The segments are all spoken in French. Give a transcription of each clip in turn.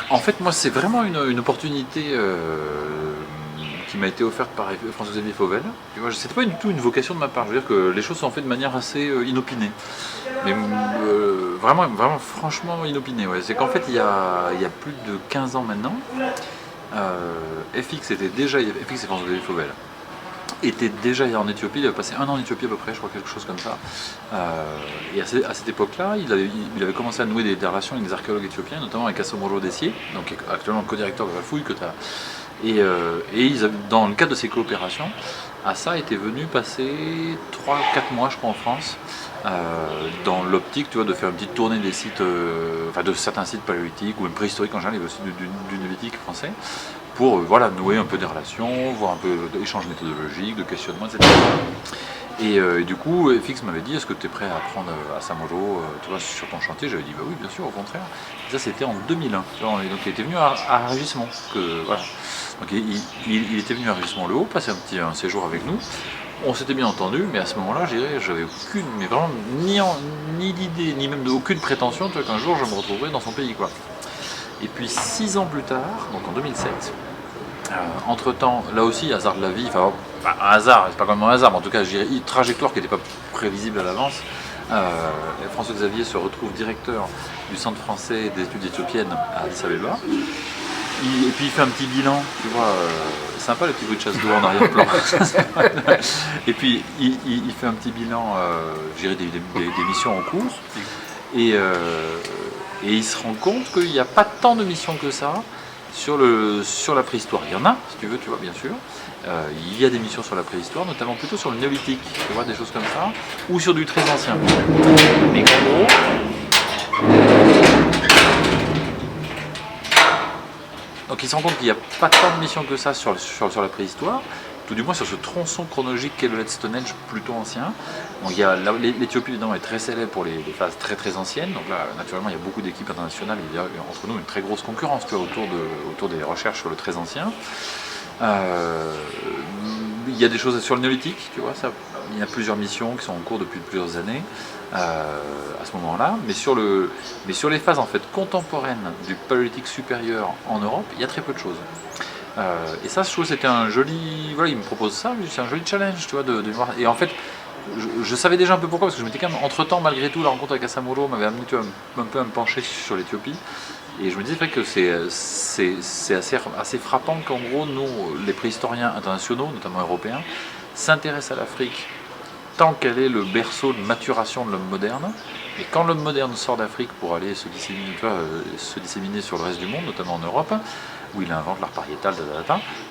En fait, moi, c'est vraiment une opportunité qui m'a été offerte par François-Xavier Fauvel. Tu vois, c'était pas du tout une vocation de ma part. Je veux dire que les choses sont faites de manière assez inopinée. Mais vraiment, vraiment, franchement inopinée. Ouais. C'est qu'en fait, il y a plus de 15 ans maintenant, FX était déjà, FX et François-Xavier Fauvel était déjà en Éthiopie, il avait passé 1 an en Éthiopie à peu près, je crois, quelque chose comme ça. Et à cette époque-là, il avait commencé à nouer des relations avec des archéologues éthiopiens, notamment avec Asomoro Dessier, donc actuellement le co-directeur de la fouille que tu as. Et dans le cadre de ces coopérations, Assa était venu passer 3-4 mois, je crois, en France, dans l'optique, tu vois, de faire une petite tournée des sites, enfin de certains sites paléolithiques ou même préhistoriques en général, il y avait aussi du néolithique français, pour voilà, nouer un peu des relations, voir un peu d'échanges méthodologiques, de questionnements, etc. Et du coup, FX m'avait dit, est-ce que tu es prêt à apprendre à Samolo, tu vois, sur ton chantier? J'avais dit, bah oui, bien sûr, au contraire. Et ça, c'était en 2001. Tu vois, donc il était venu à Régissement. Voilà. Donc il était venu à Régissement Le Haut, passer un séjour avec nous. On s'était bien entendu, mais à ce moment-là, j'avais aucune, mais vraiment ni d'idée, ni même aucune prétention, tu vois, qu'un jour je me retrouverais dans son pays, quoi. Et puis 6 ans plus tard, donc en 2007, entre-temps, là aussi, hasard de la vie, enfin, un hasard, c'est pas vraiment un hasard, mais en tout cas, je dirais une trajectoire qui n'était pas prévisible à l'avance. François Xavier se retrouve directeur du Centre français des études éthiopiennes à Addis Abeba. Et puis il fait un petit bilan, tu vois, sympa le petit bruit de chasse d'eau en arrière-plan. Et puis il fait un petit bilan, je dirais des missions en cours. Et il se rend compte qu'il n'y a pas tant de missions que ça sur la préhistoire. Il y en a, si tu veux, tu vois, bien sûr. Il y a des missions sur la préhistoire, notamment plutôt sur le néolithique, tu vois, des choses comme ça, ou sur du très ancien. Mais en gros, donc il se rend compte qu'il n'y a pas tant de missions que ça sur la préhistoire, tout du moins sur ce tronçon chronologique qu'est le Late Stone Age plutôt ancien. Donc l'Éthiopie évidemment est très célèbre pour les phases très très anciennes, donc là naturellement il y a beaucoup d'équipes internationales, il y a entre nous une très grosse concurrence, tu vois, autour des recherches sur le très ancien. Il y a des choses sur le néolithique, tu vois, il y a plusieurs missions qui sont en cours depuis plusieurs années à ce moment-là, mais sur les phases en fait contemporaines du paléolithique supérieur en Europe, il y a très peu de choses. Et ça, je trouve que c'était un joli, voilà, il me propose ça, c'est un joli challenge, tu vois, de voir. Et en fait, je savais déjà un peu pourquoi, parce que je m'étais quand même, entre-temps, malgré tout, la rencontre avec Asamolo m'avait amené, tu vois, un peu à me pencher sur l'Éthiopie. Et je me disais que c'est assez frappant qu'en gros, nous, les préhistoriens internationaux, notamment européens, s'intéressent à l'Afrique tant qu'elle est le berceau de maturation de l'homme moderne. Et quand l'homme moderne sort d'Afrique pour aller se disséminer sur le reste du monde, notamment en Europe, où il invente l'art pariétal,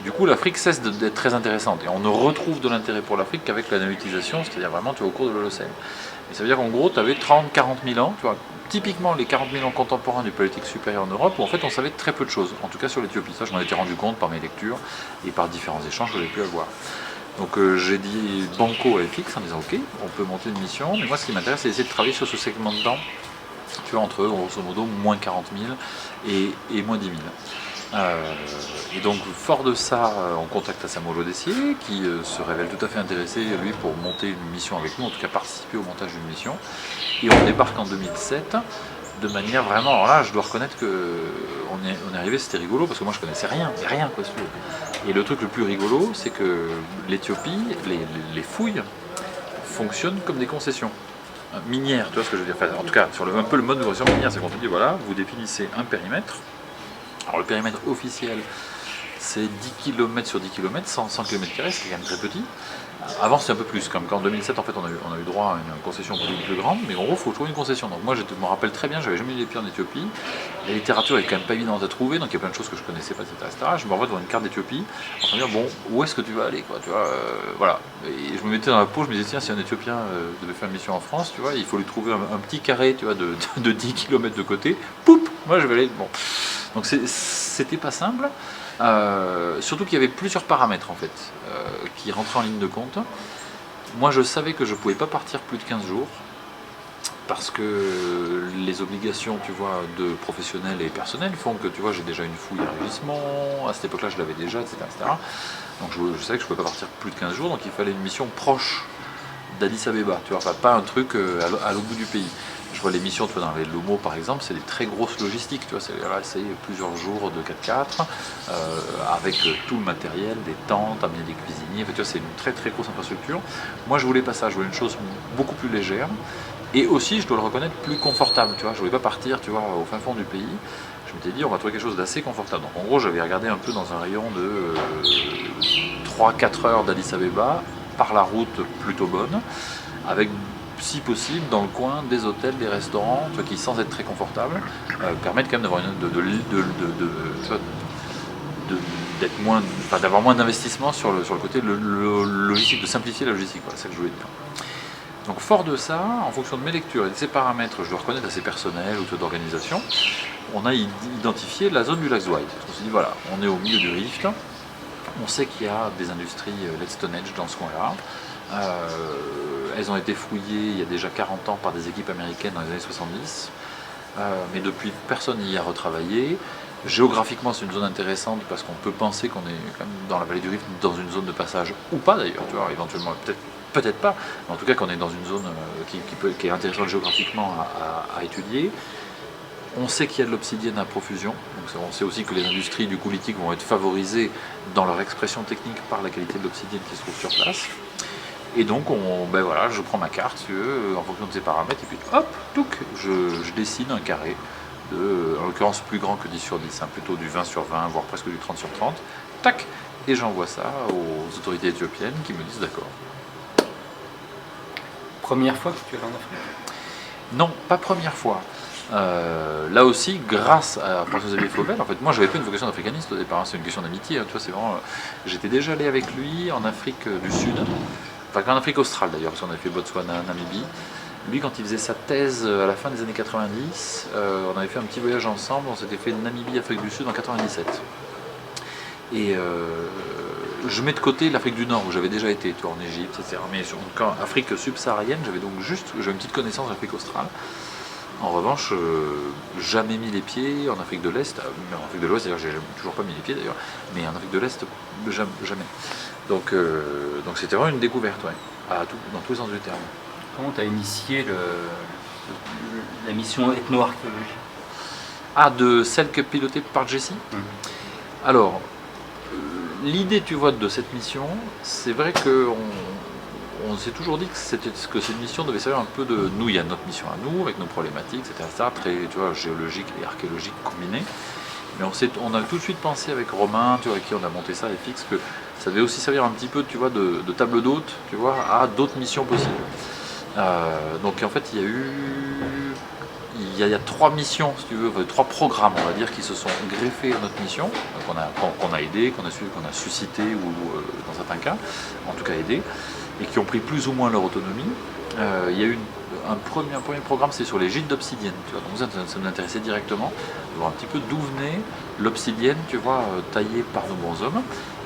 du coup l'Afrique cesse d'être très intéressante. Et on ne retrouve de l'intérêt pour l'Afrique qu'avec la néolithisation, c'est-à-dire vraiment tu vois, au cours de l'Holocène. Et ça veut dire qu'en gros, tu avais 30-40 000 ans, tu vois, typiquement les 40 000 ans contemporains du paléolithique supérieur en Europe, où en fait on savait très peu de choses, en tout cas sur l'Éthiopie. Ça, je m'en étais rendu compte par mes lectures et par différents échanges que j'ai pu avoir. Donc j'ai dit banco à FX en disant ok, on peut monter une mission, mais moi ce qui m'intéresse c'est d'essayer de travailler sur ce segment de temps, tu vois, entre grosso modo moins 40 000 et moins 10 000. Et donc fort de ça, on contacte Assamolo Dessier qui se révèle tout à fait intéressé lui pour monter une mission avec nous, en tout cas participer au montage d'une mission. Et on débarque en 2007 de manière vraiment, alors là je dois reconnaître que on est arrivé, c'était rigolo parce que moi je connaissais rien, quoi. Et le truc le plus rigolo, c'est que l'Éthiopie, les fouilles fonctionnent comme des concessions minières, tu vois ce que je veux dire. Enfin, en tout cas, sur un peu le mode de concession minière, c'est qu'on te dit voilà, vous définissez un périmètre. Alors le périmètre officiel, c'est 10 km sur 10 km, 100 km², c'est quand même très petit. Avant c'était un peu plus, comme qu'en 2007 en fait on a eu droit à une concession plus grande, mais en gros il faut trouver une concession. Donc moi je me rappelle très bien, j'avais jamais mis les pieds en Éthiopie, la littérature est quand même pas évidente à trouver, donc il y a plein de choses que je connaissais pas, etc. Je me revois devant une carte d'Éthiopie, en train de dire bon, où est-ce que tu vas aller, quoi, tu vois, voilà. Et je me mettais dans la peau, je me disais tiens, si un Éthiopien devait faire une mission en France, tu vois, il faut lui trouver un petit carré, tu vois, de 10 km de côté, poup, moi je vais aller, bon. Donc c'était pas simple, surtout qu'il y avait plusieurs paramètres en fait qui rentraient en ligne de compte. Moi je savais que je pouvais pas partir plus de 15 jours parce que les obligations, tu vois, de professionnels et personnels font que, tu vois, j'ai déjà une fouille à Régissement, à cette époque-là je l'avais déjà, etc. Donc je savais que je pouvais pas partir plus de 15 jours, donc il fallait une mission proche d'Addis Abeba, tu vois, enfin, pas un truc à l'autre bout du pays. Je vois les missions, tu vois, dans les Lomo par exemple, c'est des très grosses logistiques, tu vois, c'est plusieurs jours de 4x4, avec tout le matériel, des tentes, amener des cuisiniers, tu vois, c'est une très très grosse infrastructure. Moi je voulais pas ça, je voulais une chose beaucoup plus légère, et aussi, je dois le reconnaître, plus confortable, tu vois, je voulais pas partir, tu vois, au fin fond du pays. Je m'étais dit, on va trouver quelque chose d'assez confortable. Donc en gros, j'avais regardé un peu dans un rayon de 3-4 heures d'Addis Abeba, par la route plutôt bonne, avec si possible dans le coin des hôtels, des restaurants, tu vois, qui sans être très confortables, permettent quand même d'avoir d'être moins, enfin, d'avoir moins d'investissement sur le côté logistique, de simplifier la logistique, voilà, c'est ça que je voulais dire. Donc fort de ça, en fonction de mes lectures et de ces paramètres, je dois reconnaître assez personnels ou d'organisation, on a identifié la zone du lac Zouaï. On s'est dit voilà, on est au milieu du Rift, on sait qu'il y a des industries Let's Stone Age dans ce coin-là. Elles ont été fouillées il y a déjà 40 ans par des équipes américaines dans les années 70, mais depuis personne n'y a retravaillé. Géographiquement, c'est une zone intéressante parce qu'on peut penser qu'on est quand même dans la vallée du Rift, dans une zone de passage, ou pas d'ailleurs, tu vois, éventuellement, peut-être pas, mais en tout cas qu'on est dans une zone qui est intéressante géographiquement à étudier. On sait qu'il y a de l'obsidienne à profusion, donc on sait aussi que les industries du coup lithique vont être favorisées dans leur expression technique par la qualité de l'obsidienne qui se trouve sur place. Et donc ben voilà, je prends ma carte en fonction de ces paramètres et puis hop, touc, je dessine un carré en l'occurrence plus grand que 10 sur 10, hein, plutôt du 20 sur 20, voire presque du 30 sur 30, tac, et j'envoie ça aux autorités éthiopiennes qui me disent d'accord. Première fois que tu es allé en Afrique? Non, pas première fois. Là aussi, grâce à François-Xavier Fauvel, en fait, moi j'avais pas une vocation d'africaniste au départ, hein, c'est une question d'amitié, hein, tu vois, c'est vraiment, j'étais déjà allé avec lui en Afrique du Sud, enfin en Afrique australe d'ailleurs, parce qu'on avait fait Botswana, Namibie. Lui, quand il faisait sa thèse à la fin des années 90, on avait fait un petit voyage ensemble, on s'était fait Namibie, Afrique du Sud en 97. Et je mets de côté l'Afrique du Nord où j'avais déjà été, toi, en Égypte, etc. Mais en Afrique subsaharienne, j'avais donc j'avais une petite connaissance d'Afrique australe. En revanche, jamais mis les pieds en Afrique de l'Est, mais en Afrique de l'Ouest, d'ailleurs, j'ai toujours pas mis les pieds d'ailleurs, mais en Afrique de l'Est, jamais. Donc c'était vraiment une découverte, ouais, dans tous les sens du terme. Comment tu as initié la mission ethno-archéologie? De celle que pilotée par Jessie. Alors, l'idée, tu vois, de cette mission, c'est vrai qu'on s'est toujours dit que cette mission devait servir un peu de nous. Il y a notre mission à nous, avec nos problématiques, etc. Très, tu vois, géologiques et archéologiques combinées. Mais on a tout de suite pensé avec Romain, tu vois, avec qui on a monté ça, FX, que ça devait aussi servir un petit peu, tu vois, de table d'hôte, tu vois, à d'autres missions possibles. Donc en fait, il y a 3 missions, si tu veux, 3 programmes, on va dire, qui se sont greffés à notre mission, qu'on a aidé, qu'on a suscité, ou dans certains cas, en tout cas aidé, et qui ont pris plus ou moins leur autonomie. Il y a eu un premier programme, c'est sur les gîtes d'obsidienne, tu vois, donc ça nous intéressait directement, de voir un petit peu d'où venait l'obsidienne, tu vois, taillée par nos bons hommes.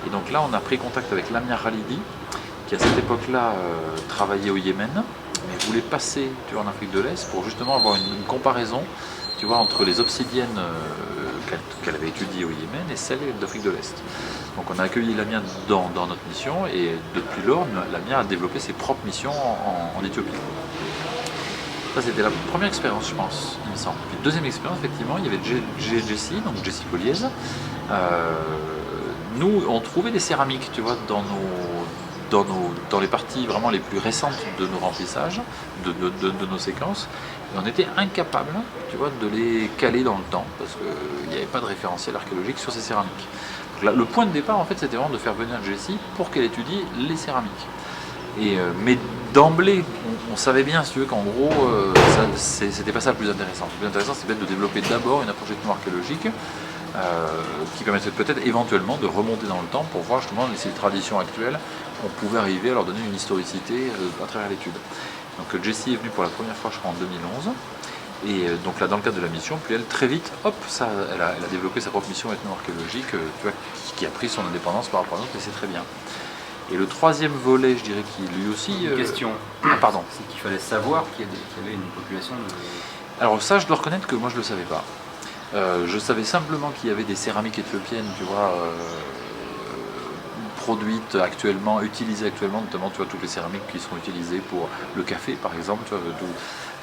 Et donc là, on a pris contact avec Lamia Khalidi, qui à cette époque-là travaillait au Yémen, mais voulait passer, tu vois, en Afrique de l'Est pour justement avoir une comparaison, tu vois, entre les obsidiennes qu'elle avait étudiées au Yémen et celles d'Afrique de l'Est. Donc on a accueilli Lamia dans notre mission et depuis lors, Lamia a développé ses propres missions en Éthiopie. Ça c'était la première expérience, je pense, il me semble. Puis deuxième expérience, effectivement, il y avait Jessie, donc Jessie Poliez. Nous, on trouvait des céramiques, tu vois, dans les parties vraiment les plus récentes de nos remplissages, de nos séquences, et on était incapable, tu vois, de les caler dans le temps, parce qu'il n'y avait pas de référentiel archéologique sur ces céramiques. Donc là, le point de départ, en fait, c'était vraiment de faire venir Jessie pour qu'elle étudie les céramiques. Mais d'emblée, on savait bien, si tu veux, qu'en gros, c'était pas ça le plus intéressant. Le plus intéressant, c'est peut-être de développer d'abord une approche ethno-archéologique, qui permettrait peut-être éventuellement de remonter dans le temps pour voir justement ces traditions actuelles, on pouvait arriver à leur donner une historicité à travers l'étude. Donc Jessie est venue pour la première fois, je crois, en 2011, et donc là, dans le cadre de la mission, puis elle, très vite, hop, elle a développé sa propre mission ethno-archéologique, tu vois, qui a pris son indépendance par rapport à nous, et c'est très bien. Et le troisième volet, je dirais, qui lui aussi... Une question. Pardon. C'est qu'il fallait savoir qu'il y avait une population de... Alors ça, je dois reconnaître que moi, je ne le savais pas. Je savais simplement qu'il y avait des céramiques éthiopiennes, tu vois, produites actuellement, utilisées actuellement, notamment, tu vois, toutes les céramiques qui sont utilisées pour le café, par exemple, tu vois,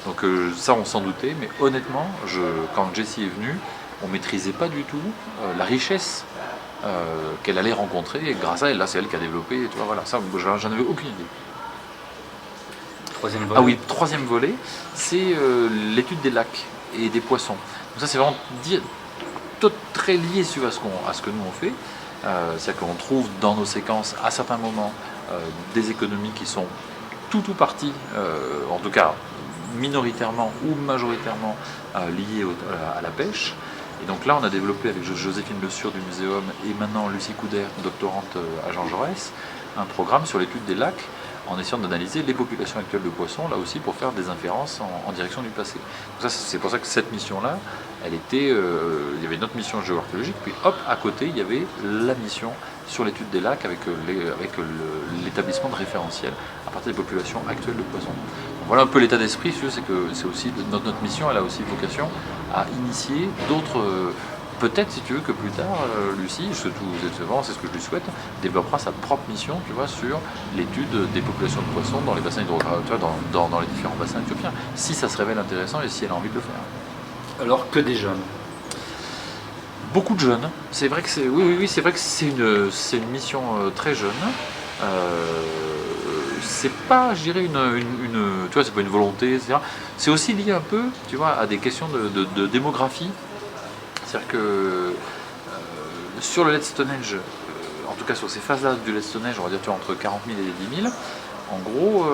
Donc ça, on s'en doutait, mais honnêtement, quand Jessie est venue, on ne maîtrisait pas du tout la richesse qu'elle allait rencontrer, et grâce à elle, là c'est elle qui a développé, tu vois, voilà, ça j'en avais aucune idée. Troisième volet. Ah oui, troisième volet, c'est l'étude des lacs et des poissons. Donc ça c'est vraiment très lié à ce que nous on fait, c'est-à-dire qu'on trouve dans nos séquences à certains moments des économies qui sont tout parties, en tout cas minoritairement ou majoritairement liées à la pêche. Et donc là, on a développé avec Joséphine Le Sur du Muséum et maintenant Lucie Couder, doctorante à Jean Jaurès, un programme sur l'étude des lacs en essayant d'analyser les populations actuelles de poissons, là aussi pour faire des inférences en direction du passé. Donc ça, c'est pour ça que cette mission-là, il y avait notre mission géoarchéologique, puis hop, à côté, il y avait la mission sur l'étude des lacs avec l'établissement de référentiels à partir des populations actuelles de poissons. Donc voilà un peu l'état d'esprit, c'est que c'est aussi notre mission, elle a aussi vocation à initier d'autres. Peut-être, si tu veux, que plus tard, Lucie, c'est ce que je lui souhaite, développera sa propre mission, tu vois, sur l'étude des populations de poissons dans les bassins hydrographiques, dans les différents bassins éthiopiens, si ça se révèle intéressant et si elle a envie de le faire. Alors que des jeunes. Beaucoup de jeunes. C'est vrai que c'est vrai que c'est une mission très jeune. C'est pas, je dirais, tu vois, c'est pas une volonté, etc. C'est aussi lié un peu, tu vois, à des questions de démographie. C'est-à-dire que sur le Let's Stonehenge, en tout cas sur ces phases-là du Let's Stonehenge, on va dire tu vois, entre 40 000 et 10 000, en gros,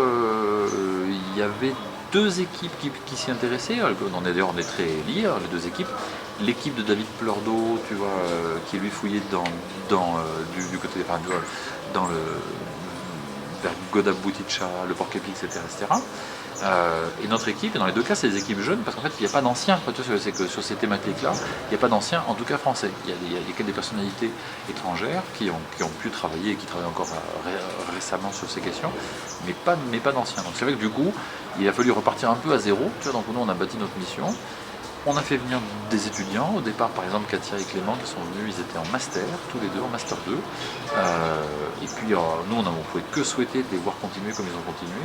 il y avait deux équipes qui s'y intéressaient. D'ailleurs, on est très liés, hein, les deux équipes. L'équipe de David Pleurdeau, tu vois, qui lui fouillait du côté, enfin, dans le vers Godab Bouticha, le Port-Képi, etc. Et notre équipe, et dans les deux cas, c'est des équipes jeunes, parce qu'en fait, il n'y a pas d'anciens. C'est que sur ces thématiques-là, il n'y a pas d'anciens, en tout cas français. Il y a que des personnalités étrangères qui ont pu travailler et qui travaillent encore récemment sur ces questions, mais pas d'anciens. Donc c'est vrai que du coup, il a fallu repartir un peu à zéro. Tu vois, donc nous, on a bâti notre mission. On a fait venir des étudiants. Au départ, par exemple, Katia et Clément qui sont venus, ils étaient en master, tous les deux, en master 2. Et puis, nous, on ne pouvait que souhaiter de les voir continuer comme ils ont continué.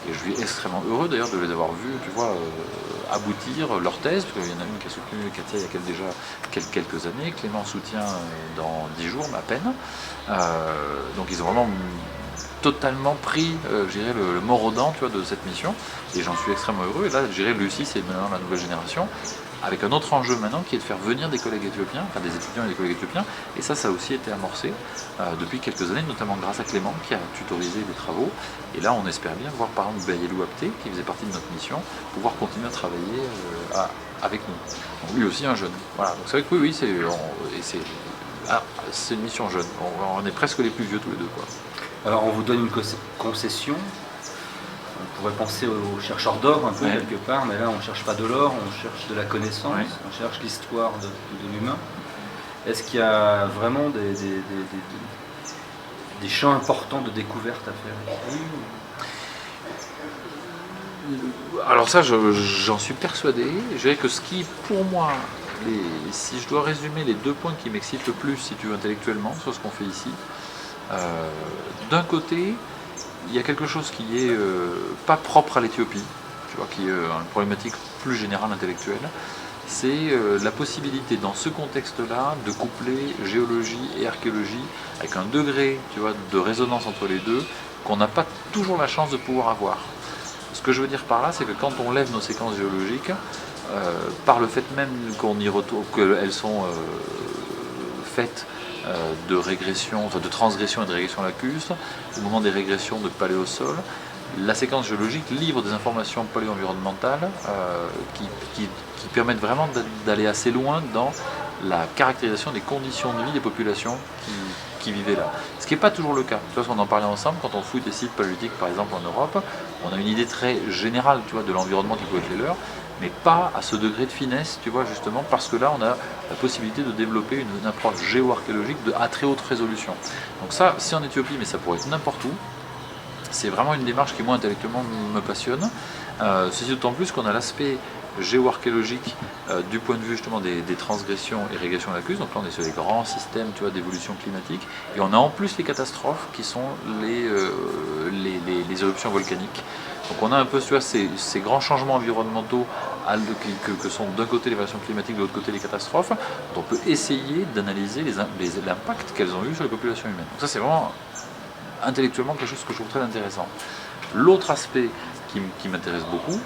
Et je suis extrêmement heureux d'ailleurs de les avoir vus, tu vois, aboutir leur thèse, parce qu'il y en a une qui a soutenu Katia il y a déjà quelques années, Clément soutient dans 10 jours, mais à peine. Donc ils ont vraiment totalement pris, je dirais, le mort aux dents, tu vois, de cette mission, et j'en suis extrêmement heureux. Et là, je dirais, Lucie, c'est maintenant la nouvelle génération, avec un autre enjeu maintenant qui est de faire venir des collègues éthiopiens, enfin des étudiants et des collègues éthiopiens, et ça a aussi été amorcé depuis quelques années, notamment grâce à Clément qui a tutorisé des travaux, et là on espère bien voir par exemple Bayelou Apté, qui faisait partie de notre mission, pouvoir continuer à travailler avec nous. Donc lui aussi un jeune. Voilà, donc c'est vrai que oui, c'est une mission jeune, on est presque les plus vieux tous les deux, quoi. Alors on vous donne une concession. On pourrait penser aux chercheurs d'or un peu quelque part, mais là on ne cherche pas de l'or, on cherche de la connaissance, on cherche l'histoire de l'humain. Est-ce qu'il y a vraiment des champs importants de découverte à faire? Alors ça, j'en suis persuadé. Je dirais que ce qui, pour moi, si je dois résumer les deux points qui m'excitent le plus, si tu veux, intellectuellement, sur ce qu'on fait ici, d'un côté, il y a quelque chose qui est pas propre à l'Éthiopie, tu vois, qui est une problématique plus générale intellectuelle. C'est la possibilité dans ce contexte-là de coupler géologie et archéologie avec un degré, tu vois, de résonance entre les deux qu'on n'a pas toujours la chance de pouvoir avoir. Ce que je veux dire par là, c'est que quand on lève nos séquences géologiques, par le fait même qu'on y retrouve, qu'elles sont faites de régression, enfin de transgression et de régression lacustre, au moment des régressions de paléosol, la séquence géologique livre des informations paléo-environnementales qui permettent vraiment d'aller assez loin dans la caractérisation des conditions de vie des populations qui vivaient là. Ce qui n'est pas toujours le cas. Tu vois, on en parlait ensemble, quand on fouille des sites paléolithiques par exemple en Europe, on a une idée très générale, tu vois, de l'environnement qui peut être les leurs, mais pas à ce degré de finesse, tu vois, justement, parce que là, on a la possibilité de développer une approche géo-archéologique à très haute résolution. Donc ça, c'est en Éthiopie, mais ça pourrait être n'importe où. C'est vraiment une démarche qui, moi, intellectuellement, me passionne. Ceci d'autant plus qu'on a l'aspect géoarchéologique du point de vue justement des transgressions et régressions lacustres. Donc là on est sur les grands systèmes, tu vois, d'évolution climatique, et on a en plus les catastrophes qui sont les éruptions volcaniques. Donc on a un peu, tu vois, ces grands changements environnementaux que sont d'un côté les variations climatiques, de l'autre côté les catastrophes, dont on peut essayer d'analyser l'impact qu'elles ont eu sur les populations humaines. Donc ça c'est vraiment intellectuellement quelque chose que je trouve très intéressant. L'autre aspect qui m'intéresse beaucoup,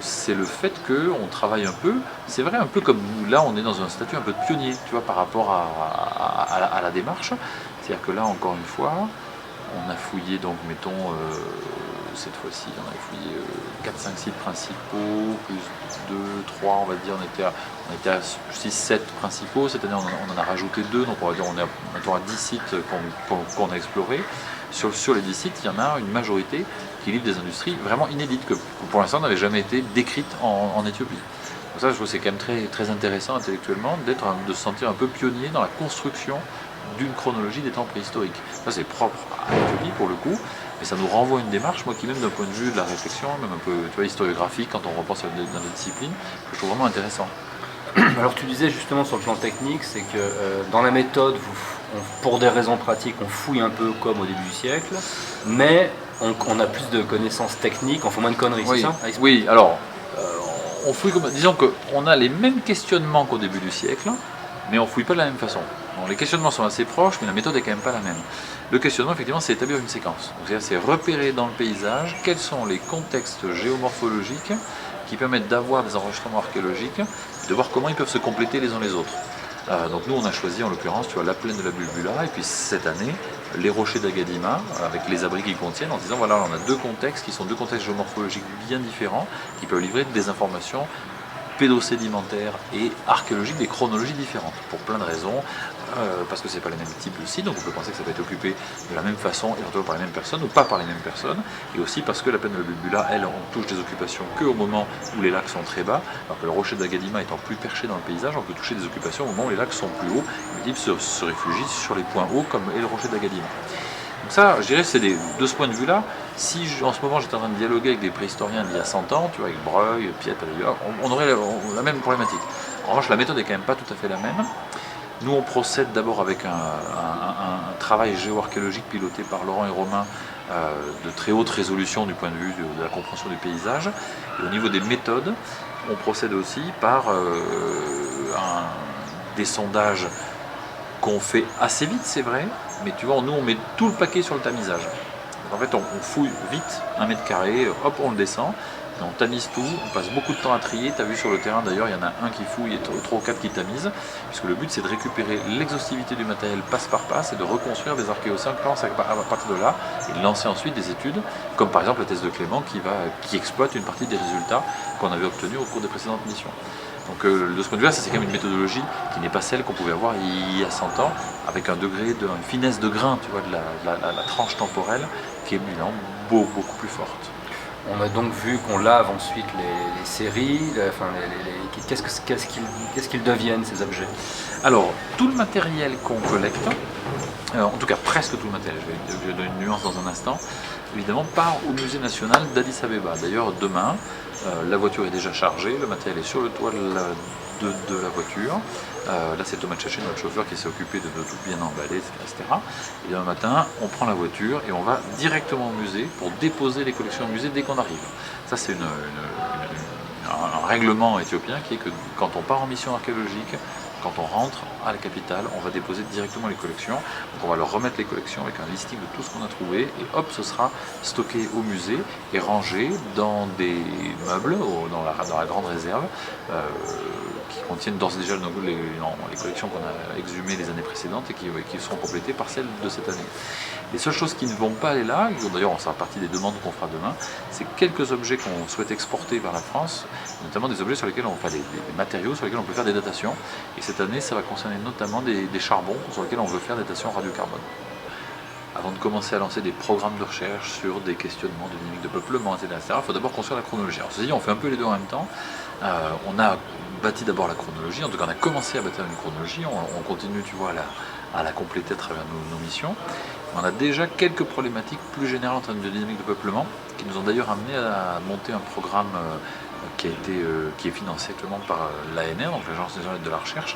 c'est le fait qu'on travaille un peu, c'est vrai, un peu comme nous, là on est dans un statut un peu de pionnier, tu vois, par rapport à la démarche. C'est-à-dire que là, encore une fois, on a fouillé, donc mettons, cette fois-ci, on a fouillé 4-5 sites principaux, plus 2, 3, on va dire, on était à 6-7 principaux. Cette année, on en a rajouté 2, donc on va dire on est à 10 sites qu'on a explorés. Sur les 10 sites, il y en a une majorité qui livrent des industries vraiment inédites, que pour l'instant n'avaient jamais été décrites en Éthiopie. Donc ça, je trouve que c'est quand même très, très intéressant intellectuellement de se sentir un peu pionnier dans la construction d'une chronologie des temps préhistoriques. Ça, c'est propre à l'Éthiopie pour le coup, mais ça nous renvoie une démarche, moi qui même d'un point de vue de la réflexion, même un peu, tu vois, historiographique, quand on repense à notre discipline, que je trouve vraiment intéressant. Alors tu disais justement sur le plan technique, c'est que dans la méthode, pour des raisons pratiques, on fouille un peu comme au début du siècle, mais on a plus de connaissances techniques, on fait moins de conneries, oui, c'est ça? Oui, alors, on fouille comme, disons qu'on a les mêmes questionnements qu'au début du siècle, mais on ne fouille pas de la même façon. Bon, les questionnements sont assez proches, mais la méthode est quand même pas la même. Le questionnement, effectivement, c'est établir une séquence. C'est repérer dans le paysage quels sont les contextes géomorphologiques qui permettent d'avoir des enregistrements archéologiques, et de voir comment ils peuvent se compléter les uns les autres. Donc nous, on a choisi en l'occurrence, tu vois, la plaine de la Bulbula, et puis cette année, les rochers d'Agadima, avec les abris qu'ils contiennent, en disant, voilà, on a deux contextes qui sont deux contextes géomorphologiques bien différents, qui peuvent livrer des informations pédosédimentaires et archéologiques, des chronologies différentes, pour plein de raisons, parce que c'est pas les mêmes types de sites, donc on peut penser que ça va être occupé de la même façon, éventuellement par les mêmes personnes, ou pas par les mêmes personnes, et aussi parce que la plaine de la Bulbula, elle, on touche des occupations qu'au moment où les lacs sont très bas, alors que le rocher d'Agadima étant plus perché dans le paysage, on peut toucher des occupations au moment où les lacs sont plus hauts, et le type se réfugie sur les points hauts, comme est le rocher d'Agadima. Donc ça, je dirais, c'est de ce point de vue-là, si en ce moment j'étais en train de dialoguer avec des préhistoriens d'il y a 100 ans, tu vois, avec Breuil, Piet, on aurait la même problématique. En revanche, la méthode est quand même pas tout à fait la même. Nous, on procède d'abord avec un travail géoarchéologique piloté par Laurent et Romain de très haute résolution du point de vue de la compréhension du paysage. Et au niveau des méthodes, on procède aussi par des sondages qu'on fait assez vite, c'est vrai, mais tu vois, nous, on met tout le paquet sur le tamisage. Donc, en fait, on fouille vite 1 mètre carré, hop, on le descend, et on tamise tout, on passe beaucoup de temps à trier. Tu as vu sur le terrain, d'ailleurs, il y en a un qui fouille et 3 ou 4 qui tamisent, puisque le but, c'est de récupérer l'exhaustivité du matériel passe par passe et de reconstruire des archéoséquences à partir de là, et de lancer ensuite des études, comme par exemple la thèse de Clément, qui exploite une partie des résultats qu'on avait obtenus au cours des précédentes missions. Donc de ce point de vue-là, c'est quand même une méthodologie qui n'est pas celle qu'on pouvait avoir il y a 100 ans, avec un degré une finesse de grain, tu vois, de la tranche temporelle, qui est évidemment beaucoup plus forte. On a donc vu qu'on lave ensuite les séries, qu'est-ce qu'ils deviennent ces objets? Alors, tout le matériel qu'on collecte, en tout cas presque tout le matériel, je vais donner une nuance dans un instant, évidemment part au musée national d'Addis Abeba. D'ailleurs, demain, la voiture est déjà chargée, le matériel est sur le toit de la voiture. Là, c'est Thomas Tchaché, notre chauffeur, qui s'est occupé de tout bien emballer, etc. Et demain matin, on prend la voiture et on va directement au musée pour déposer les collections au musée dès qu'on arrive. Ça, c'est un règlement éthiopien qui est que quand on part en mission archéologique, quand on rentre à la capitale, on va déposer directement les collections. Donc on va leur remettre les collections avec un listing de tout ce qu'on a trouvé, et hop, ce sera stocké au musée et rangé dans des meubles, dans la grande réserve, qui contiennent d'ores et déjà les collections qu'on a exhumées les années précédentes et qui seront complétées par celles de cette année. Les seules choses qui ne vont pas aller là, d'ailleurs ça fera partie des demandes qu'on fera demain, c'est quelques objets qu'on souhaite exporter vers la France, notamment des objets sur lesquels des matériaux sur lesquels on peut faire des datations. Et cette année, ça va concerner notamment des charbons sur lesquels on veut faire des datations radiocarbone. Avant de commencer à lancer des programmes de recherche sur des questionnements de dynamique de peuplement, etc., il faut d'abord construire la chronologie. Alors, ceci dit, on fait un peu les deux en même temps. On a bâti d'abord la chronologie, en tout cas on a commencé à bâtir une chronologie, on continue, tu vois, à la compléter à travers nos missions. On a déjà quelques problématiques plus générales en termes de dynamique de peuplement, qui nous ont d'ailleurs amené à monter un programme qui est financé actuellement par l'ANR, donc l'Agence nationale de la recherche,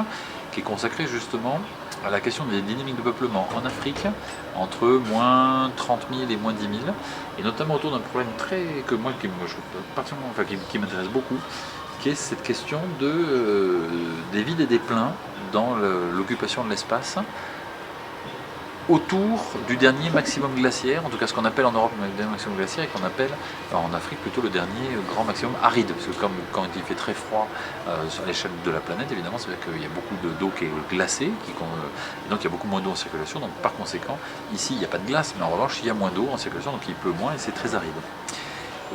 qui est consacré justement à la question des dynamiques de peuplement en Afrique, entre moins 30 000 et moins 10 000, et notamment autour d'un problème qui m'intéresse beaucoup, qui est cette question des vides et des pleins dans l'occupation de l'espace, autour du dernier maximum glaciaire, en tout cas ce qu'on appelle en Europe le dernier maximum glaciaire et qu'on appelle en Afrique plutôt le dernier grand maximum aride. Parce que quand il fait très froid sur l'échelle de la planète, évidemment, c'est vrai qu'il y a beaucoup d'eau qui est glacée, et donc il y a beaucoup moins d'eau en circulation. Donc par conséquent, ici il n'y a pas de glace, mais en revanche il y a moins d'eau en circulation, donc il pleut moins et c'est très aride.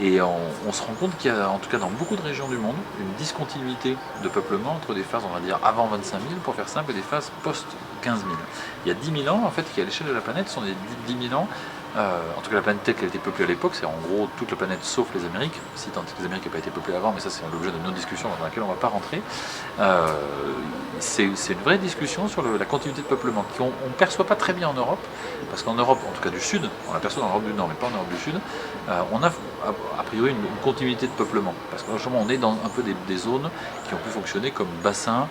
Et on se rend compte qu'il y a, en tout cas dans beaucoup de régions du monde, une discontinuité de peuplement entre des phases, on va dire, avant 25 000, pour faire simple, et des phases post-15 000. Il y a 10 000 ans, en fait, qui à l'échelle de la planète sont des 10 000 ans, en tout cas la planète telle qu'elle a été peuplée à l'époque, c'est en gros toute la planète sauf les Amériques, si tant est que les Amériques n'ont pas été peuplées avant, mais ça c'est l'objet de nos discussions dans laquelle on ne va pas rentrer. C'est une vraie discussion sur la continuité de peuplement, qu'on ne perçoit pas très bien en Europe, parce qu'en Europe, en tout cas du Sud, on l'aperçoit dans l'Europe du Nord, mais pas en Europe du Sud, on a a priori une continuité de peuplement, parce que franchement on est dans un peu des zones qui ont pu fonctionner comme bassin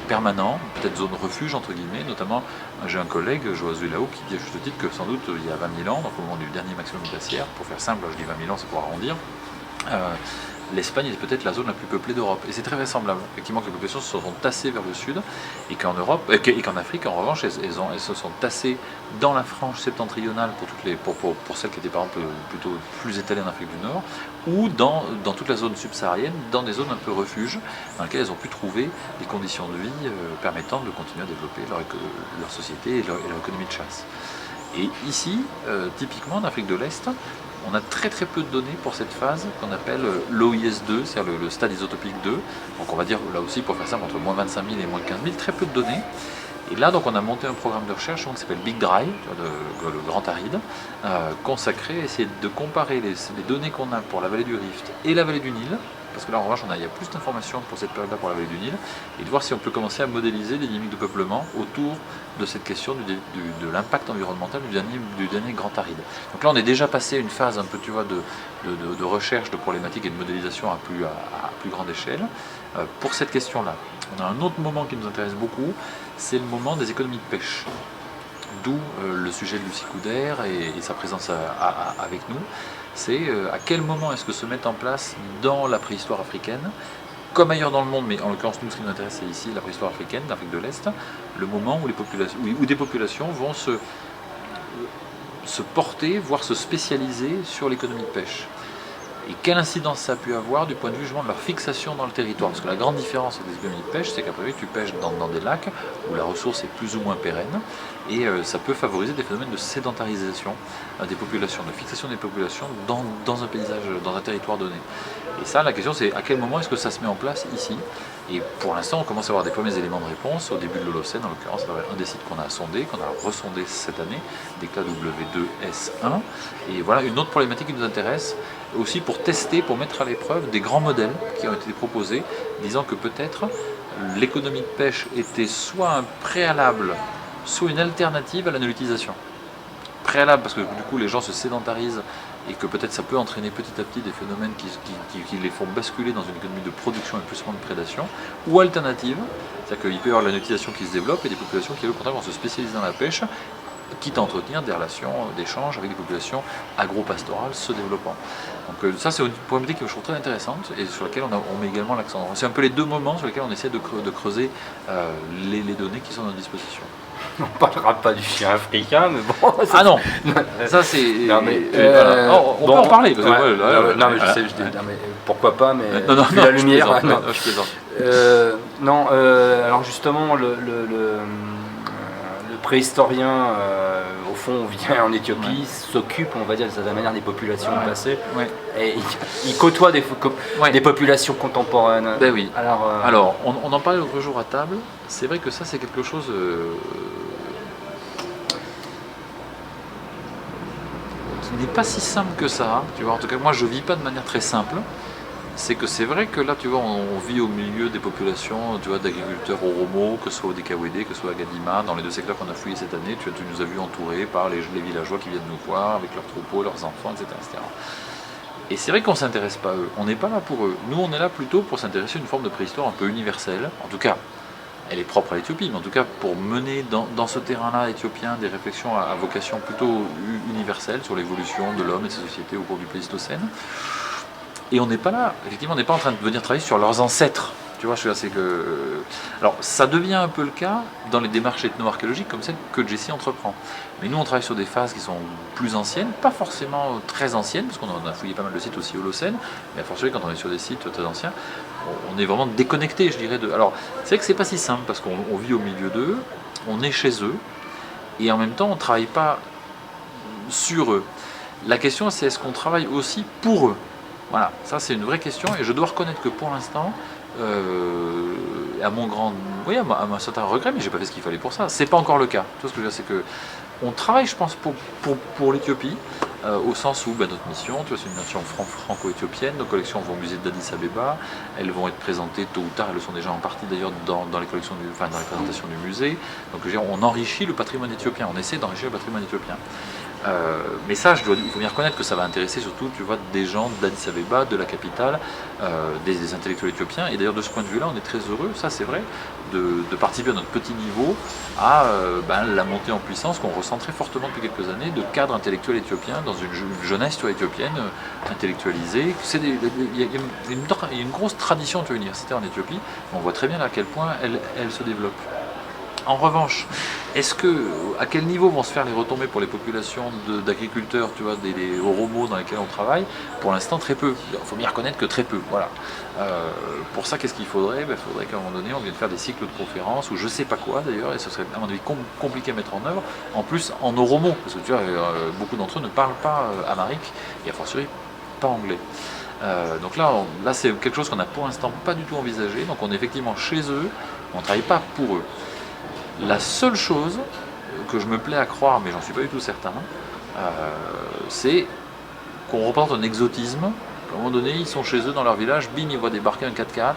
permanent, peut-être zone refuge entre guillemets, notamment j'ai un collègue, Joas Zuilao, qui dit à juste titre que sans doute il y a 20 000 ans, donc au moment du dernier maximum glaciaire, pour faire simple, je dis 20 000 ans c'est pour arrondir, l'Espagne est peut-être la zone la plus peuplée d'Europe. Et c'est très vraisemblable, effectivement, que les populations se sont tassées vers le sud, et qu'en Afrique, en revanche, elles se sont tassées dans la frange septentrionale pour celles qui étaient par exemple plutôt plus étalées en Afrique du Nord, ou dans toute la zone subsaharienne, dans des zones un peu refuges, dans lesquelles elles ont pu trouver des conditions de vie permettant de continuer à développer leur société et leur économie de chasse. Et ici, typiquement en Afrique de l'Est, on a très peu de données pour cette phase qu'on appelle l'OIS2, c'est-à-dire le stade isotopique 2. Donc on va dire là aussi, pour faire simple, entre moins 25 000 et moins 15 000, très peu de données. Et là, donc, on a monté un programme de recherche qui s'appelle Big Dry, le Grand Aride, consacré à essayer de comparer les données qu'on a pour la vallée du Rift et la vallée du Nil, parce que là en revanche il y a plus d'informations pour cette période-là pour la vallée du Nil, et de voir si on peut commencer à modéliser des dynamiques de peuplement autour de cette question de l'impact environnemental du dernier Grand Aride. Donc là on est déjà passé à une phase un peu de recherche de problématiques et de modélisation à plus grande échelle. Pour cette question-là, on a un autre moment qui nous intéresse beaucoup, c'est le moment des économies de pêche. D'où le sujet de Lucie Couder et sa présence avec nous. C'est à quel moment est-ce que se met en place dans la préhistoire africaine, comme ailleurs dans le monde, mais en l'occurrence nous ce qui nous intéresse c'est ici la préhistoire africaine, l'Afrique de l'Est, le moment où des populations vont se porter, voire se spécialiser sur l'économie de pêche. Et quelle incidence ça a pu avoir du point de vue justement de leur fixation dans le territoire. Parce que la grande différence avec les économies de pêche, c'est qu'après tu pêches dans des lacs où la ressource est plus ou moins pérenne, et ça peut favoriser des phénomènes de sédentarisation des populations, de fixation des populations dans un paysage, dans un territoire donné. Et ça, la question c'est à quel moment est-ce que ça se met en place ici. Et pour l'instant, on commence à avoir des premiers éléments de réponse au début de l'Holocène, en l'occurrence, un des sites qu'on a sondé, qu'on a ressondé cette année, Déclat W2S1. Et voilà une autre problématique qui nous intéresse, aussi pour tester, pour mettre à l'épreuve des grands modèles qui ont été proposés, disant que peut-être l'économie de pêche était soit un préalable, soit une alternative à la nullitisation. Préalable parce que du coup les gens se sédentarisent et que peut-être ça peut entraîner petit à petit des phénomènes qui les font basculer dans une économie de production et plus moins de prédation, ou alternative, c'est-à-dire qu'il peut y avoir la nullitisation qui se développe et des populations qui au contraire vont se spécialiser dans la pêche, quitte à entretenir des relations d'échange avec des populations agro-pastorales se développant. Donc ça c'est une problématique que je trouve très intéressante et sur laquelle on met également l'accent. C'est un peu les deux moments sur lesquels on essaie de creuser les données qui sont à notre disposition. On ne parlera pas du chien africain, mais bon... Ah non, ça c'est... Non, mais, voilà. On peut en parler. Parce que, non, mais je sais, non, mais pourquoi pas, mais non, la lumière... Je plaisante. Alors justement, le préhistorien, au fond, vient en Éthiopie, s'occupe, on va dire, de certaine manière, des populations passées, et il côtoie des populations contemporaines. Ben oui. Alors on en parlait l'autre jour à table, c'est vrai que ça c'est quelque chose qui n'est pas si simple que ça, tu vois. En tout cas, moi je vis pas de manière très simple. c'est que c'est vrai que là, tu vois, on vit au milieu des populations, tu vois, d'agriculteurs oromo, que ce soit au DKWD, que ce soit à Gadima, dans les 2 secteurs qu'on a fouillés cette année, tu nous as vus entourés par les villageois qui viennent nous voir, avec leurs troupeaux, leurs enfants, etc. etc. Et c'est vrai qu'on ne s'intéresse pas à eux, on n'est pas là pour eux. Nous, on est là plutôt pour s'intéresser à une forme de préhistoire un peu universelle, en tout cas, elle est propre à l'Éthiopie, mais en tout cas pour mener dans ce terrain-là éthiopien des réflexions à vocation plutôt universelle sur l'évolution de l'homme et de sa société au cours du Pléistocène. Et on n'est pas là, effectivement, on n'est pas en train de venir travailler sur leurs ancêtres. Tu vois, c'est que. Alors, ça devient un peu le cas dans les démarches ethno-archéologiques comme celle que Jessie entreprend. Mais nous, on travaille sur des phases qui sont plus anciennes, pas forcément très anciennes, parce qu'on a fouillé pas mal de sites aussi Holocène, mais à fortiori, quand on est sur des sites très anciens, on est vraiment déconnecté, je dirais. Alors, c'est vrai que c'est pas si simple, parce qu'on vit au milieu d'eux, on est chez eux, et en même temps, on ne travaille pas sur eux. La question, c'est est-ce qu'on travaille aussi pour eux? Voilà, ça c'est une vraie question, et je dois reconnaître que pour l'instant, à mon grand, oui, à un certain regret, mais j'ai pas fait ce qu'il fallait pour ça. C'est pas encore le cas. Tout ce que je veux dire, c'est que on travaille, je pense, pour l'Éthiopie, au sens où notre mission, tu vois, c'est une mission franco-éthiopienne. Nos collections vont au musée d'Addis Abeba. Elles vont être présentées tôt ou tard. Elles le sont déjà en partie d'ailleurs dans les collections, dans les présentations du musée. Donc, je veux dire, on enrichit le patrimoine éthiopien. On essaie d'enrichir le patrimoine éthiopien. Mais ça, il faut bien reconnaître que ça va intéresser surtout, tu vois, des gens d'Addis Abeba, de la capitale, des intellectuels éthiopiens. Et d'ailleurs, de ce point de vue-là, on est très heureux, ça c'est vrai, de participer à notre petit niveau à la montée en puissance qu'on ressent très fortement depuis quelques années de cadres intellectuels éthiopiens dans une jeunesse, tu vois, éthiopienne intellectualisée. Il y a une grosse tradition, tu vois, universitaire en Éthiopie. On voit très bien à quel point elle se développe. En revanche, à quel niveau vont se faire les retombées pour les populations d'agriculteurs, tu vois, des oromos dans lesquels on travaille? Pour l'instant, très peu. Il faut bien reconnaître que très peu. Voilà. Pour ça, qu'est-ce qu'il faudrait? Il faudrait qu'à un moment donné, on vienne faire des cycles de conférences, ou je sais pas quoi d'ailleurs, et ce serait à mon avis compliqué à mettre en œuvre. En plus, en oromo, parce que tu vois, beaucoup d'entre eux ne parlent pas amharique, et a fortiori pas anglais. Donc là c'est quelque chose qu'on n'a pour l'instant pas du tout envisagé. Donc on est effectivement chez eux, on ne travaille pas pour eux. La seule chose que je me plais à croire, mais j'en suis pas du tout certain, c'est qu'on représente un exotisme. À un moment donné, ils sont chez eux dans leur village, bim, ils voient débarquer un 4x4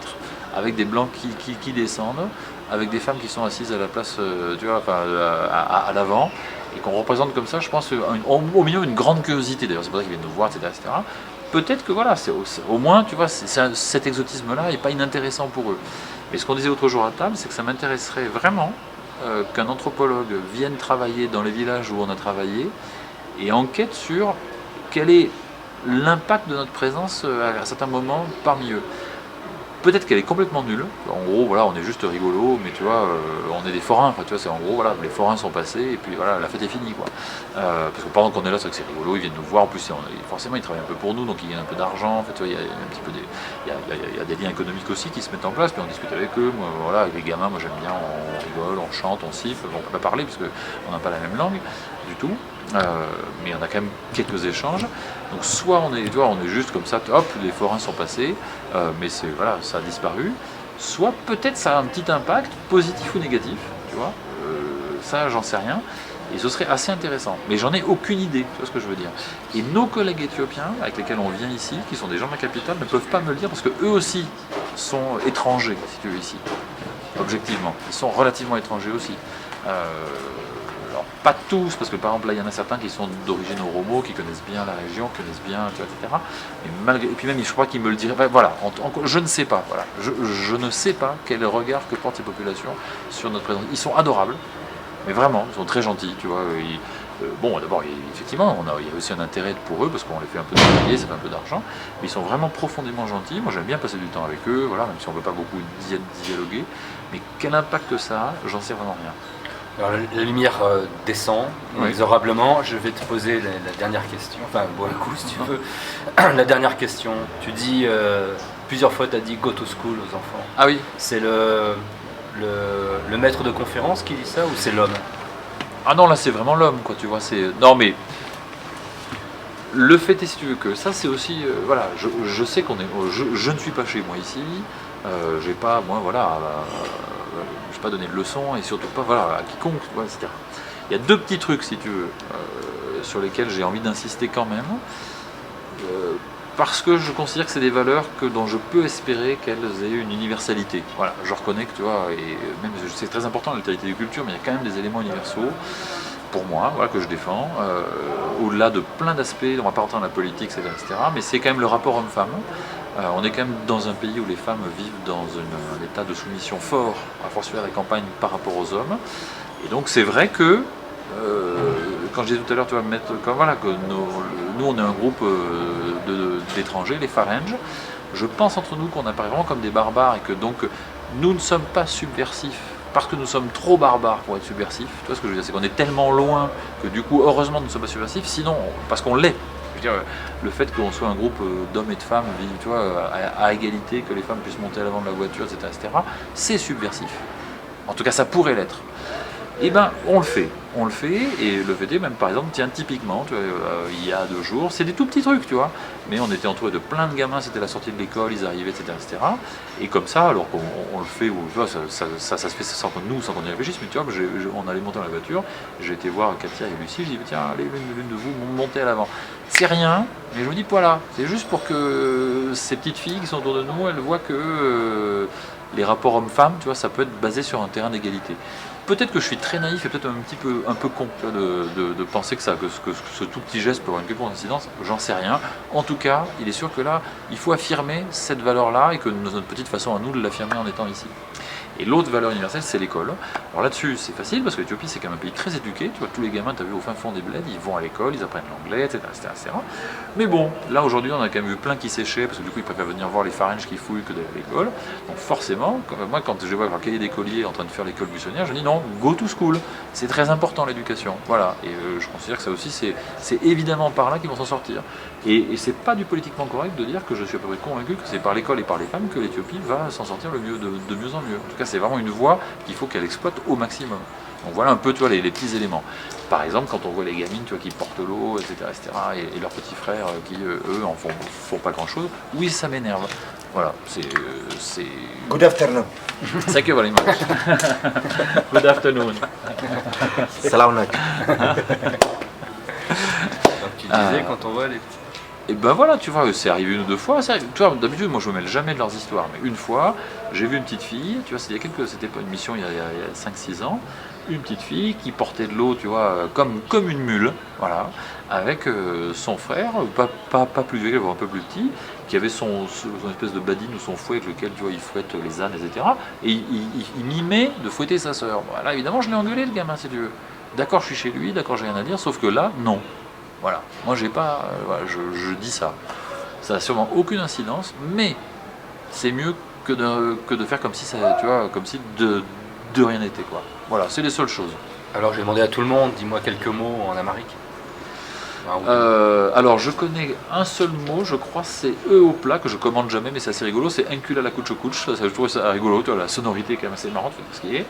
avec des blancs qui descendent, avec des femmes qui sont assises à la place, tu vois, enfin, à l'avant, et qu'on représente comme ça, je pense, au milieu une grande curiosité. D'ailleurs, c'est pour ça qu'ils viennent nous voir, etc., etc. Peut-être que voilà, au moins, tu vois, cet exotisme-là n'est pas inintéressant pour eux. Mais ce qu'on disait l'autre jour à table, c'est que ça m'intéresserait vraiment qu'un anthropologue vienne travailler dans les villages où on a travaillé et enquête sur quel est l'impact de notre présence à certains moments parmi eux. Peut-être qu'elle est complètement nulle. En gros, voilà, on est juste rigolo, mais tu vois, on est des forains. Enfin, tu vois, c'est en gros, voilà, les forains sont passés et puis voilà, la fête est finie, quoi. Parce que pendant qu'on est là, c'est vrai que c'est rigolo, ils viennent nous voir. En plus, forcément, ils travaillent un peu pour nous, donc ils gagnent un peu d'argent. En fait, tu vois, il y a un petit peu il y a des liens économiques aussi qui se mettent en place. Puis on discute avec eux. Moi, voilà, avec les gamins, moi j'aime bien, on rigole, on chante, on siffle. Bon, on peut pas parler parce qu'on n'a pas la même langue du tout. Mais on a quand même quelques échanges. Donc soit on est juste comme ça, hop, les forains sont passés, mais voilà, ça a disparu. Soit peut-être ça a un petit impact, positif ou négatif, tu vois. Ça, j'en sais rien. Et ce serait assez intéressant. Mais j'en ai aucune idée, tu vois ce que je veux dire. Et nos collègues éthiopiens, avec lesquels on vient ici, qui sont des gens de la capitale, ne peuvent pas me le dire parce qu'eux aussi sont étrangers, si tu veux, ici. Objectivement. Ils sont relativement étrangers aussi. Alors, pas tous, parce que par exemple, là, il y en a certains qui sont d'origine oromo, qui connaissent bien la région, connaissent bien, tu vois, etc. Et puis même, je crois qu'ils me le diraient. Voilà, je ne sais pas. Voilà. Je ne sais pas quel regard que portent ces populations sur notre présence. Ils sont adorables, mais vraiment, ils sont très gentils, tu vois. Bon, d'abord, effectivement, il y a aussi un intérêt pour eux, parce qu'on les fait un peu travailler, ça fait un peu d'argent, mais ils sont vraiment profondément gentils. Moi, j'aime bien passer du temps avec eux, voilà, même si on ne veut pas beaucoup dialoguer. Mais quel impact ça a, j'en sais vraiment rien. Alors, la lumière descend inexorablement. Je vais te poser la dernière question. Enfin, bon, écoute, si tu veux. La dernière question. Tu dis, plusieurs fois, tu as dit go to school aux enfants. Ah oui. C'est le maître de conférence qui dit ça ou c'est l'homme? Ah non, là, c'est vraiment l'homme, quoi, tu vois. Non, mais le fait est, si tu veux, que ça, c'est aussi. Voilà, je sais qu'on est. Je ne suis pas chez moi ici. J'ai pas, moi, voilà. Je n'ai pas donné de leçons et surtout pas voilà, à quiconque, etc. Il y a deux petits trucs, si tu veux, sur lesquels j'ai envie d'insister quand même. parce que je considère que c'est des valeurs dont je peux espérer qu'elles aient une universalité. Voilà, je reconnais que tu vois, et même c'est très important l'altérité des cultures, mais il y a quand même des éléments universaux pour moi, voilà, que je défends, au-delà de plein d'aspects, on ne va pas rentrer dans la politique, etc., mais c'est quand même le rapport homme-femme. On est quand même dans un pays où les femmes vivent dans un état de soumission fort, à fortiori à la campagne, par rapport aux hommes. Et donc c'est vrai que, quand je disais tout à l'heure, tu vas me mettre comme voilà, que nous on est un groupe d'étrangers, les Faranges. Je pense entre nous qu'on apparaît vraiment comme des barbares et que donc nous ne sommes pas subversifs parce que nous sommes trop barbares pour être subversifs. Tu vois ce que je veux dire, c'est qu'on est tellement loin que du coup, heureusement, nous ne sommes pas subversifs, sinon, parce qu'on l'est. Je veux dire, le fait qu'on soit un groupe d'hommes et de femmes, tu vois, à égalité, que les femmes puissent monter à l'avant de la voiture, etc., c'est subversif. En tout cas, ça pourrait l'être. Eh ben, on le fait, et le fait est même, par exemple, tiens, typiquement, tu vois, il y a 2 jours, c'est des tout petits trucs, tu vois, mais on était entouré de plein de gamins, c'était la sortie de l'école, ils arrivaient, etc., et comme ça, alors qu'on le fait, tu vois, ça se fait sans qu'on y réfléchisse, mais tu vois, on allait monter dans la voiture, j'ai été voir Katia et Lucie, je dis, tiens, allez, l'une de vous, montez à l'avant. C'est rien, mais je vous dis, voilà, c'est juste pour que ces petites filles qui sont autour de nous, elles voient que les rapports hommes-femmes, tu vois, ça peut être basé sur un terrain d'égalité. Peut-être que je suis très naïf et peut-être un peu con de penser que ce tout petit geste peut avoir une quelconque incidence, j'en sais rien. En tout cas, il est sûr que là, il faut affirmer cette valeur-là et que notre petite façon à nous de l'affirmer en étant ici. Et l'autre valeur universelle, c'est l'école. Alors là-dessus, c'est facile parce que l'Éthiopie, c'est quand même un pays très éduqué. Tu vois, tous les gamins, tu as vu au fin fond des bleds, ils vont à l'école, ils apprennent l'anglais, etc., etc. Mais bon, là aujourd'hui, on a quand même vu plein qui séchaient parce que du coup, ils préfèrent venir voir les Faranges qui fouillent que d'aller à l'école. Donc forcément, moi, quand je vois un cahier d'écolier en train de faire l'école buissonnière, je dis non, go to school. C'est très important l'éducation. Voilà. Et je considère que ça aussi, c'est évidemment par là qu'ils vont s'en sortir. Et c'est pas du politiquement correct de dire que je suis à peu près convaincu que c'est par l'école et par les femmes que l'Éthiopie va s'en sortir de mieux en mieux. En tout cas, c'est vraiment une voie qu'il faut qu'elle exploite au maximum. Donc voilà un peu, tu vois, les petits éléments. Par exemple, quand on voit les gamines, tu vois, qui portent l'eau, etc., et leurs petits frères qui, eux, en font pas grand-chose, oui, ça m'énerve. Voilà, c'est... Good afternoon. Thank you very much. Good afternoon. Salam alaikum. Donc tu disais, quand on voit les... Et ben voilà, tu vois, c'est arrivé 1 ou 2 fois. Tu vois, d'habitude, moi je me mêle jamais de leurs histoires, mais une fois, j'ai vu une petite fille, tu vois, c'était pas une mission il y a 5-6 ans, une petite fille qui portait de l'eau, tu vois, comme une mule, voilà, avec son frère, pas plus vieux, un peu plus petit, qui avait son espèce de badine ou son fouet avec lequel, tu vois, il fouette les ânes, etc. Et il mimait de fouetter sa sœur. Voilà, évidemment, je l'ai engueulé, le gamin, si tu veux. D'accord, je suis chez lui, d'accord, j'ai rien à dire, sauf que là, non. Voilà, moi j'ai pas, voilà, je dis ça. Ça n'a sûrement aucune incidence, mais c'est mieux que de faire comme si ça, tu vois, comme si de rien n'était, quoi. Voilà, c'est les seules choses. Alors j'ai demandé à tout le monde, dis-moi quelques mots en amharique. Alors je connais un seul mot, je crois, c'est au plat que je commande jamais, mais c'est assez rigolo, c'est Enkula la kuch, je trouve ça rigolo, tu vois, la sonorité est quand même assez marrante, ce qui est.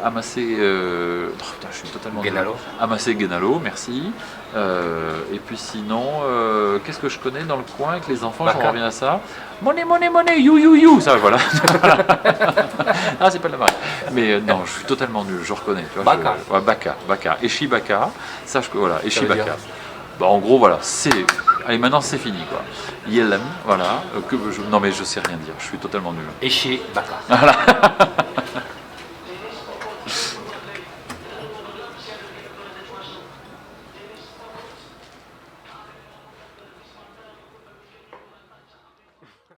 Amasser, putain, je suis totalement Genalo. Amasser Genalo, merci. Et puis sinon, qu'est-ce que je connais dans le coin avec les enfants, Baka. je reviens à ça. Money, you, ça voilà. Ah, c'est pas de la marque. Mais non, je suis totalement nul, je reconnais. Tu vois, Baka. Ouais, Baka. Eshi Baka, sache que voilà, Eshi veut dire Baka. Bah, en gros, voilà, allez, maintenant c'est fini, quoi. Yelam, voilà, non mais je sais rien dire, je suis totalement nul. Eché Baka.